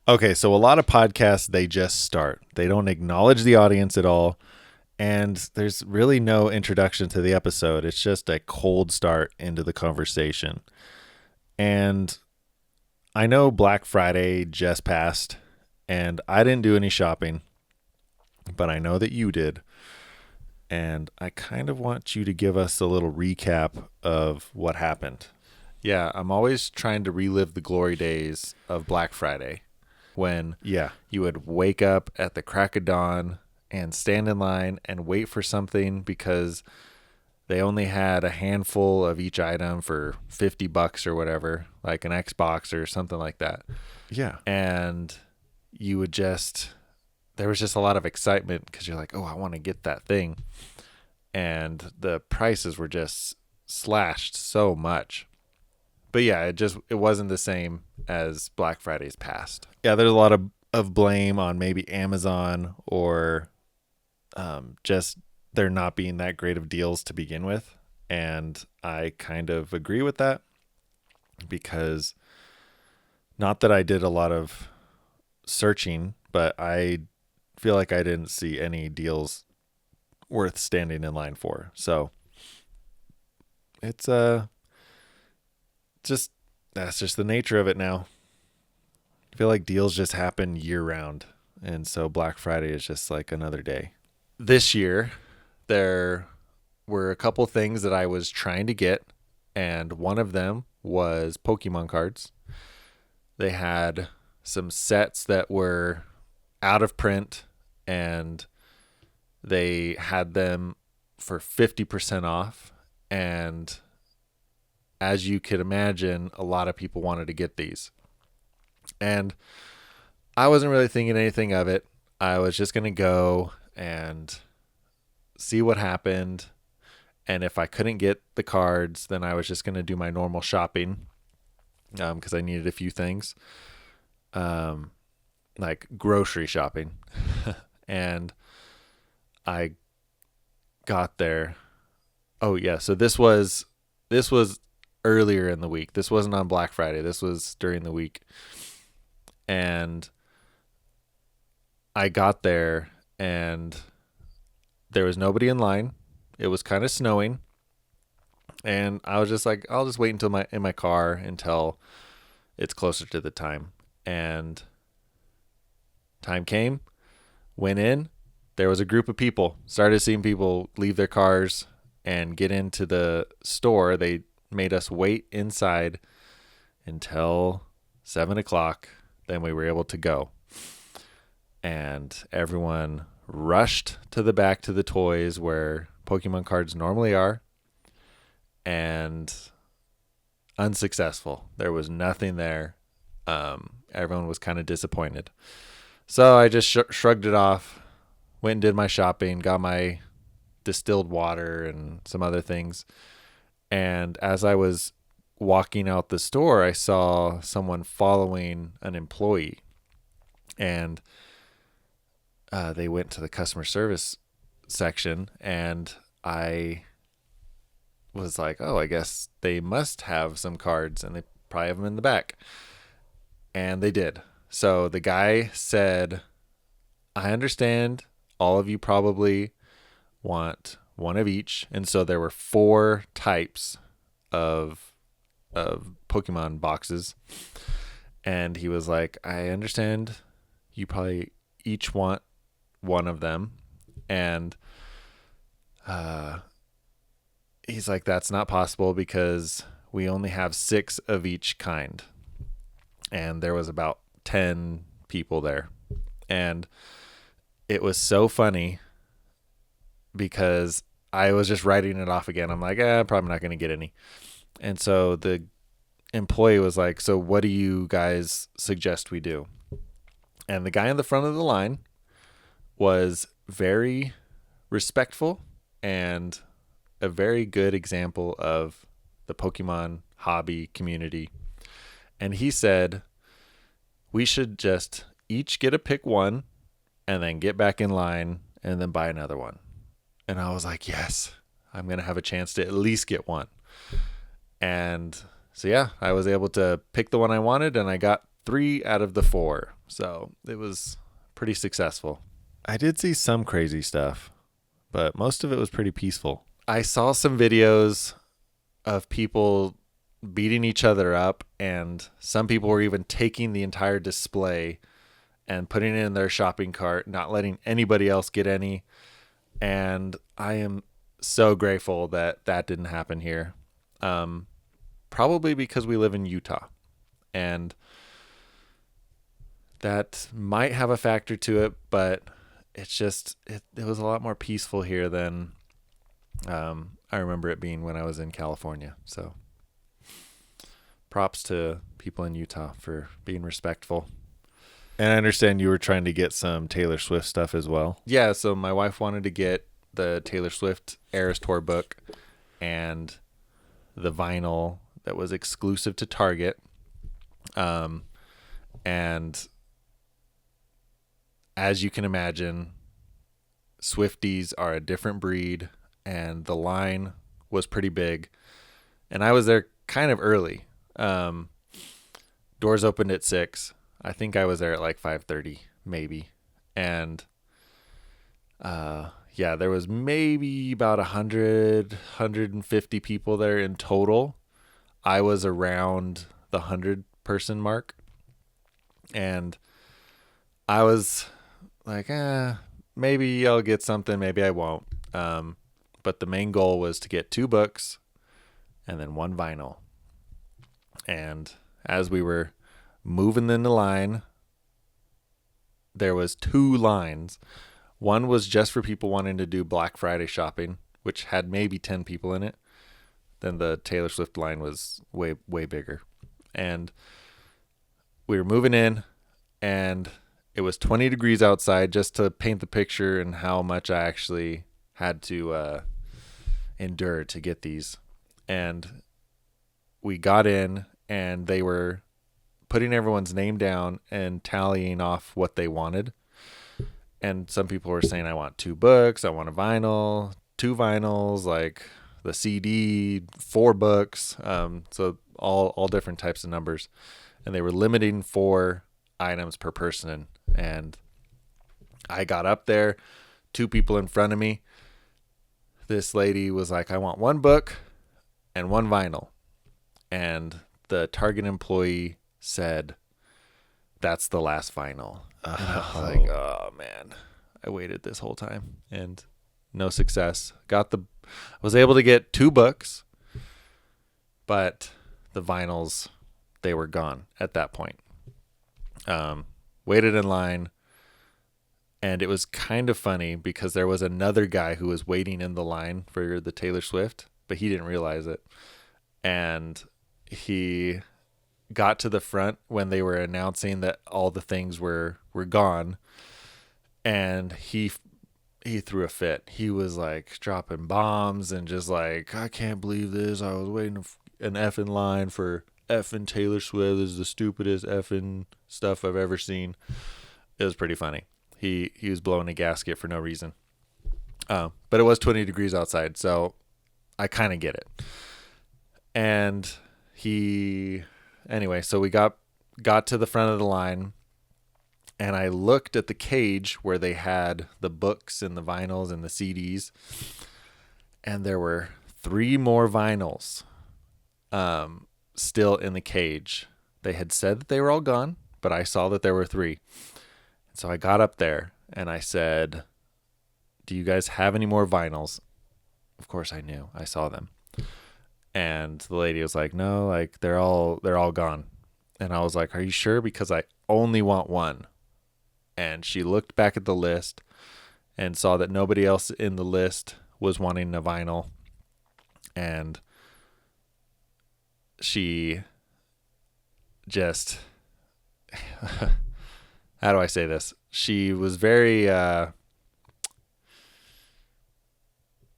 Okay, so a lot of podcasts, they just start. They don't acknowledge the audience at all. And there's really no introduction to the episode. It's just a cold start into the conversation. And I know Black Friday just passed, and I didn't do any shopping, but I know that you did. And I kind of want you to give us a little recap of what happened. Yeah, I'm always trying to relive the glory days of Black Friday when you would wake up at the crack of dawn and stand in line and wait for something because they only had a handful of each item for $50 or whatever, like an Xbox or something like that. Yeah. And you would just, there was just a lot of excitement because you're like, oh, I want to get that thing. And the prices were just slashed so much. But yeah, it wasn't the same as Black Friday's past. Yeah, there's a lot of blame on maybe Amazon or just there not being that great of deals to begin with. And I kind of agree with that because not that I did a lot of searching, but I feel like I didn't see any deals worth standing in line for. So it's just that's just the nature of it now. I feel like deals just happen year round. And so Black Friday is just like another day. This year, there were a couple things that I was trying to get, and one of them was Pokemon cards. They had some sets that were out of print, and they had them for 50% off. And as you could imagine, a lot of people wanted to get these. And I wasn't really thinking anything of it. I was just going to go and see what happened. And if I couldn't get the cards, then I was just going to do my normal shopping because I needed a few things, like grocery shopping. And I got there. Oh yeah, so this was earlier in the week. This wasn't on Black Friday. This was during the week. And I got there and there was nobody in line. It was kind of snowing. And I was just like, I'll just wait until in my car until it's closer to the time. And time came, went in, there was a group of people. Started seeing people leave their cars and get into the store. They made us wait inside until 7:00. Then we were able to go. And everyone rushed to the back to the toys where Pokemon cards normally are. And unsuccessful. There was nothing there. Everyone was kind of disappointed. So I just shrugged it off, went and did my shopping, got my distilled water and some other things. And as I was walking out the store, I saw someone following an employee. And they went to the customer service section, and I was like, oh, I guess they must have some cards, and they probably have them in the back. And they did. So the guy said, I understand all of you probably want one of each. And so there were 4 types of Pokemon boxes. And he was like, I understand you probably each want one of them. And he's like, that's not possible because we only have 6 of each kind. And there was about 10 people there. And it was so funny because I was just writing it off again. I'm like, probably not going to get any. And so the employee was like, so what do you guys suggest we do? And the guy in the front of the line was very respectful and a very good example of the Pokemon hobby community. And he said, we should just each get a pick one and then get back in line and then buy another one. And I was like, yes, I'm going to have a chance to at least get one. And so, yeah, I was able to pick the one I wanted, and I got 3 out of the 4. So it was pretty successful. I did see some crazy stuff, but most of it was pretty peaceful. I saw some videos of people beating each other up, and some people were even taking the entire display and putting it in their shopping cart, not letting anybody else get any. And I am so grateful that that didn't happen here. Probably because we live in Utah, and that might have a factor to it, but it's just, it was a lot more peaceful here than I remember it being when I was in California. So props to people in Utah for being respectful. And I understand you were trying to get some Taylor Swift stuff as well. Yeah, so my wife wanted to get the Taylor Swift Eras Tour book and the vinyl that was exclusive to Target. And as you can imagine, Swifties are a different breed, and the line was pretty big. And I was there kind of early. Doors opened at 6. I think I was there at like 5:30, maybe. And yeah, there was maybe about 150 people there in total. I was around the 100-person mark. And I was like, maybe I'll get something, maybe I won't. But the main goal was to get 2 books and then 1 vinyl. And as we were moving in the line, there was 2 lines. One was just for people wanting to do Black Friday shopping, which had maybe 10 people in it. Then the Taylor Swift line was way, way bigger. And we were moving in, and it was 20 degrees outside, just to paint the picture and how much I actually had to endure to get these. And we got in, and they were putting everyone's name down and tallying off what they wanted. And some people were saying, I want 2 books, I want a vinyl, 2 vinyls, like the CD, 4 books. So all different types of numbers. And they were limiting 4 items per person. And I got up there, 2 people in front of me. This lady was like, I want 1 book and 1 vinyl. And the Target employee said, that's the last vinyl. And I was like, oh man, I waited this whole time and no success. I was able to get 2 books, but the vinyls, they were gone at that point. Waited in line, and it was kind of funny because there was another guy who was waiting in the line for the Taylor Swift, but he didn't realize it. And he got to the front when they were announcing that all the things were gone, and he threw a fit. He was like dropping bombs and just like, I can't believe this. I was waiting an effing line for effing Taylor Swift. This is the stupidest effing stuff I've ever seen. It was pretty funny. He was blowing a gasket for no reason. But it was 20 degrees outside, so I kind of get it. And anyway, so we got to the front of the line, and I looked at the cage where they had the books and the vinyls and the CDs, and there were 3 more vinyls still in the cage. They had said that they were all gone, but I saw that there were 3. So I got up there and I said, do you guys have any more vinyls? Of course I knew. I saw them. And the lady was like, no, like they're all gone. And I was like, are you sure? Because I only want 1. And she looked back at the list and saw that nobody else in the list was wanting a vinyl. And she just, how do I say this? She was very,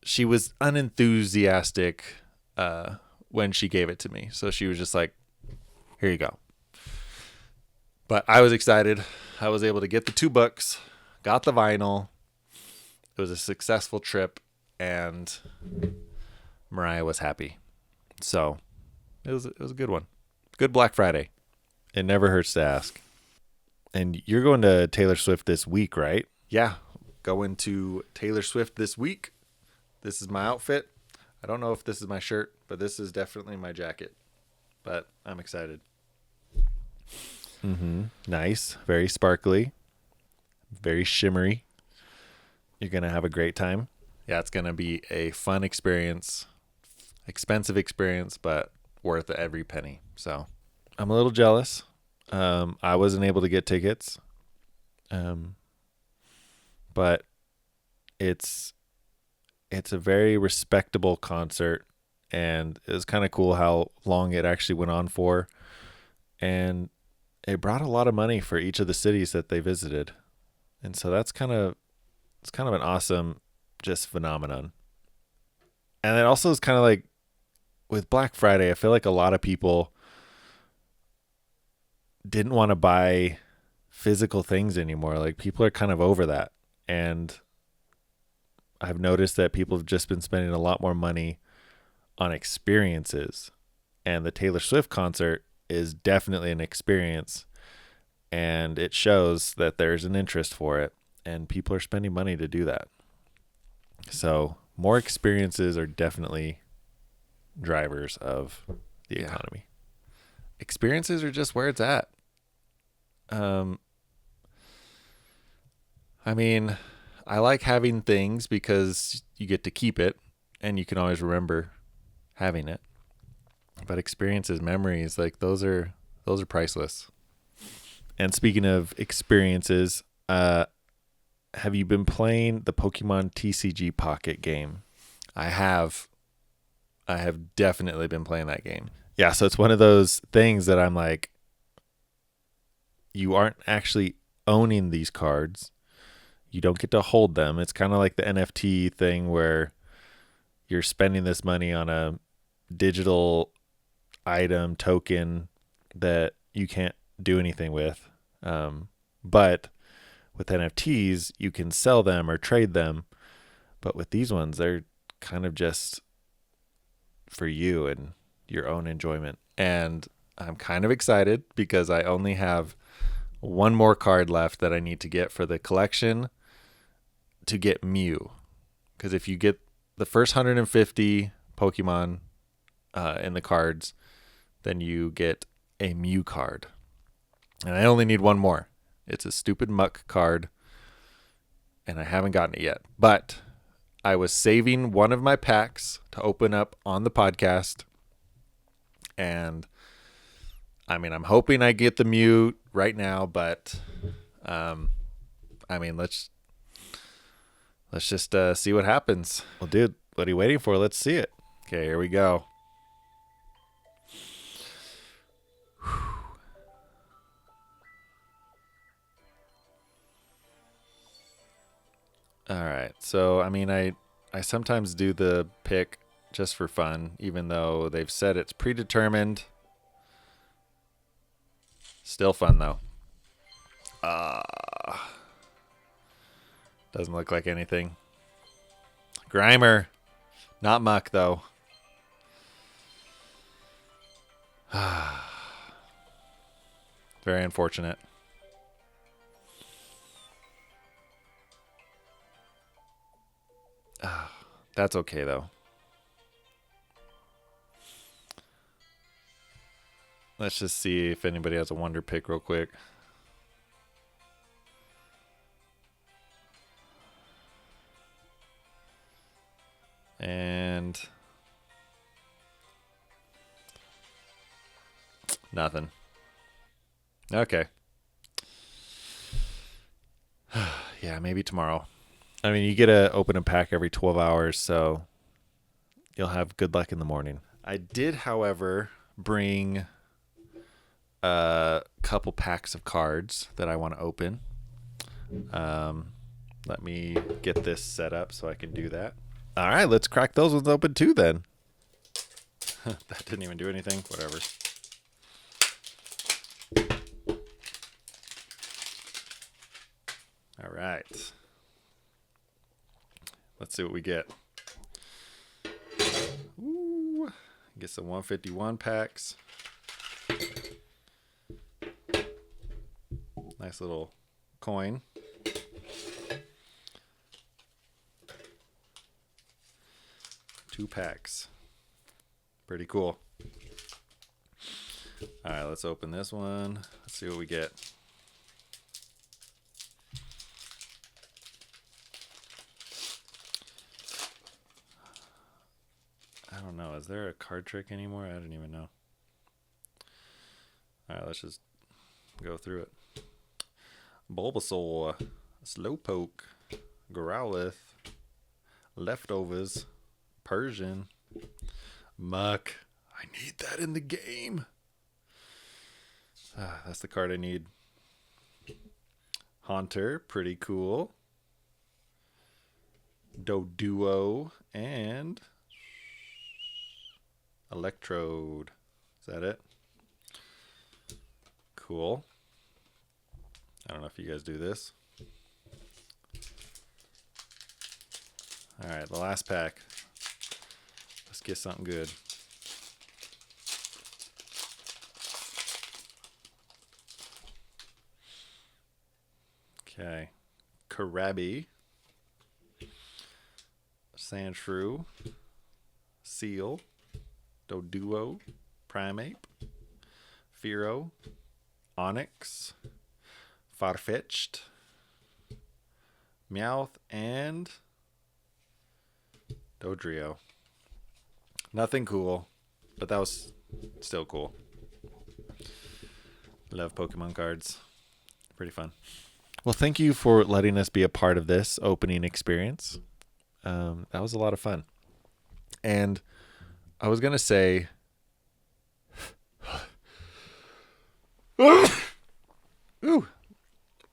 she was unenthusiastic when she gave it to me. So she was just like, here you go. But I was excited. I was able to get the 2 books, got the vinyl. It was a successful trip, and Mariah was happy. So it was a good one. Good Black Friday. It never hurts to ask. And you're going to Taylor Swift this week, right? Yeah, going to Taylor Swift this week. This is my outfit. I don't know if this is my shirt, but this is definitely my jacket. But I'm excited. Nice. Very sparkly. Very shimmery. You're going to have a great time. Yeah, it's going to be a fun experience. Expensive experience, but worth every penny. So I'm a little jealous. I wasn't able to get tickets. But it's a very respectable concert, and it was kind of cool how long it actually went on for. And it brought a lot of money for each of the cities that they visited. And so it's kind of an awesome just phenomenon. And it also is kind of like with Black Friday, I feel like a lot of people didn't want to buy physical things anymore. Like people are kind of over that. And I've noticed that people have just been spending a lot more money on experiences. And the Taylor Swift concert is definitely an experience. And it shows that there's an interest for it. And people are spending money to do that. So more experiences are definitely drivers of the economy. Experiences are just where it's at. I mean, I like having things because you get to keep it and you can always remember having it. But experiences, memories, like those are priceless. And speaking of experiences, have you been playing the Pokemon TCG Pocket game? I have definitely been playing that game. Yeah, so it's one of those things that I'm like, you aren't actually owning these cards. You don't get to hold them. It's kind of like the NFT thing where you're spending this money on a digital item token that you can't do anything with. But with NFTs, you can sell them or trade them. But with these ones, they're kind of just for you and your own enjoyment. And I'm kind of excited because I only have one more card left that I need to get for the collection to get Mew. Because if you get the first 150 Pokemon in the cards, then you get a Mew card. And I only need one more. It's a stupid muck card, and I haven't gotten it yet. But I was saving one of my packs to open up on the podcast. And I mean, I'm hoping I get the Mew right now, but I mean, let's just see what happens. Well, dude, what are you waiting for? Let's see it. Okay, here we go. All right. So, I mean, I sometimes do the pick just for fun, even though they've said it's predetermined. Still fun, though. Doesn't look like anything. Grimer. Not Muck, though. Very unfortunate. That's okay, though. Let's just see if anybody has a wonder pick real quick. And nothing. Okay. Yeah, maybe tomorrow. I mean, you get to open a pack every 12 hours, so you'll have good luck in the morning. I did, however, bring a couple packs of cards that I want to open. Let me get this set up so I can do that. All right, let's crack those ones open too then. That didn't even do anything. Whatever. All right. Let's see what we get. Ooh, get some 151 packs. Nice little coin. Two packs. Pretty cool. All right, let's open this one. Let's see what we get. I don't know. Is there a card trick anymore? I don't even know. All right, let's just go through it. Bulbasaur, Slowpoke, Growlithe, Leftovers, Persian, Muck. I need that in the game. That's the card I need. Haunter, pretty cool. Doduo and Electrode. Is that it? Cool. I don't know if you guys do this. All right, the last pack. Let's get something good. Okay. Karabi. Sandshrew. Seal. Doduo. Primeape. Fearow. Onyx. Farfetch'd. Meowth. And Dodrio. Nothing cool, but that was still cool. Love Pokemon cards. Pretty fun. Well, thank you for letting us be a part of this opening experience. That was a lot of fun. And I was going to say... Ooh. All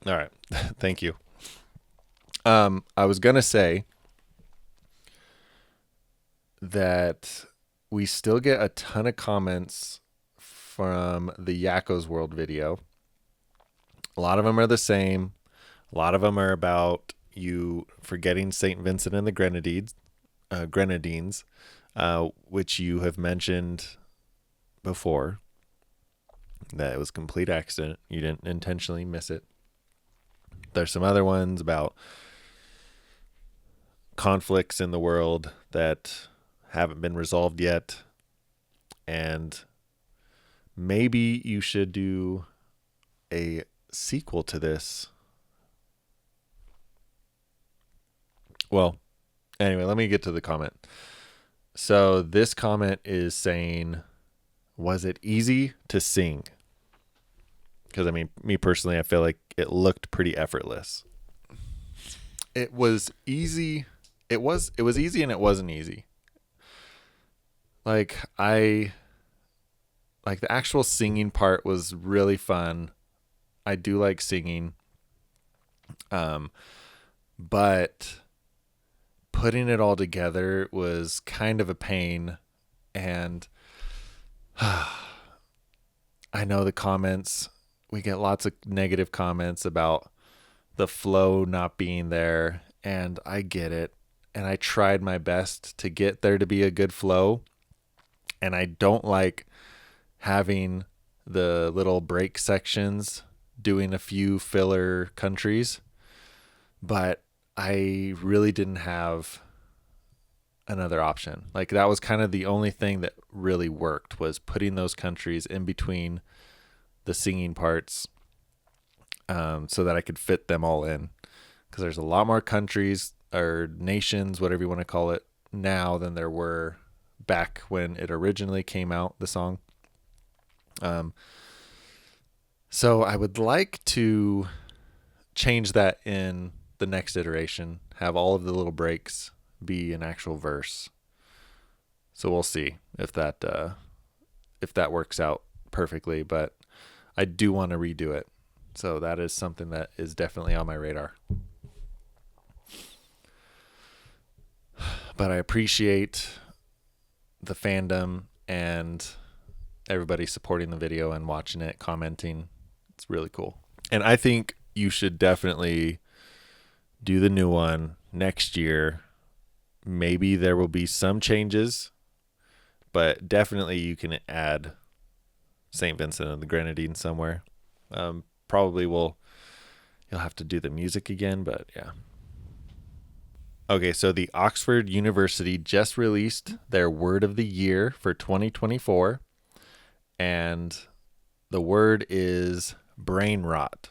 right. Thank you. I was going to say that we still get a ton of comments from the Yakko's World video. A lot of them are the same. A lot of them are about you forgetting St. Vincent and the Grenadines, which you have mentioned before, that it was a complete accident. You didn't intentionally miss it. There's some other ones about conflicts in the world that haven't been resolved yet, and maybe you should do a sequel to this. Well, anyway, let me get to the comment. So this comment is saying, was it easy to sing? Because I mean, me personally, I feel like it looked pretty effortless. It was easy. It was easy and it wasn't easy. Like the actual singing part was really fun. I do like singing. But putting it all together was kind of a pain. And I know the comments, we get lots of negative comments about the flow not being there. And I get it. And I tried my best to get there to be a good flow. And I don't like having the little break sections doing a few filler countries, but I really didn't have another option. Like that was kind of the only thing that really worked, was putting those countries in between the singing parts, so that I could fit them all in, because there's a lot more countries or nations, whatever you want to call it, now than there were back when it originally came out, the song. So I would like to change that in the next iteration, have all of the little breaks be an actual verse. So we'll see if that works out perfectly, but I do want to redo it. So that is something that is definitely on my radar. But I appreciate the fandom and everybody supporting the video and watching it, commenting. It's really cool. And I think you should definitely do the new one next year. Maybe there will be some changes, but definitely you can add St. Vincent and the Grenadines somewhere. Probably will You'll have to do the music again, but yeah. Okay, so the Oxford University just released their word of the year for 2024, and the word is brain rot.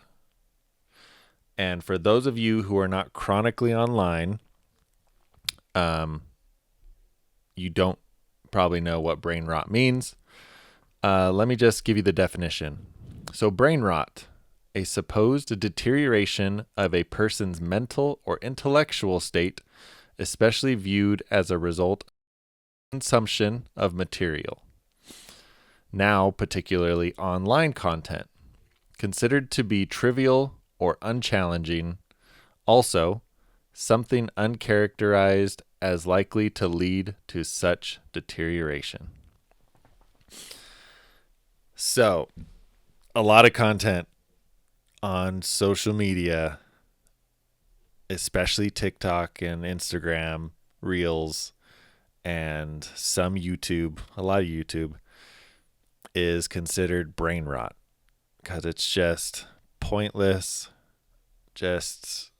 And for those of you who are not chronically online, you don't probably know what brain rot means. Let me just give you the definition. So, brain rot, a supposed deterioration of a person's mental or intellectual state, especially viewed as a result of consumption of material. Now, particularly online content, considered to be trivial or unchallenging. Also, something uncharacterized as likely to lead to such deterioration. So, a lot of content on social media, especially TikTok and Instagram, Reels, and some YouTube, a lot of YouTube, is considered brain rot because it's just pointless, just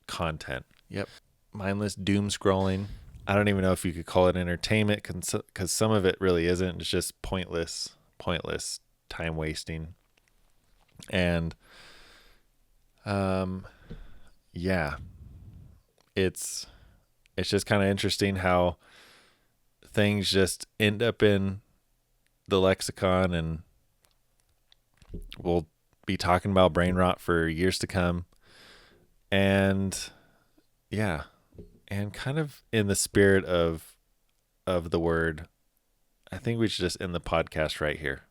content. Yep. Mindless doom scrolling. I don't even know if you could call it entertainment because some of it really isn't. It's just pointless time wasting. And yeah, it's just kind of interesting how things just end up in the lexicon, and we'll be talking about brain rot for years to come. And yeah, and kind of in the spirit of the word, I think we should just end the podcast right here.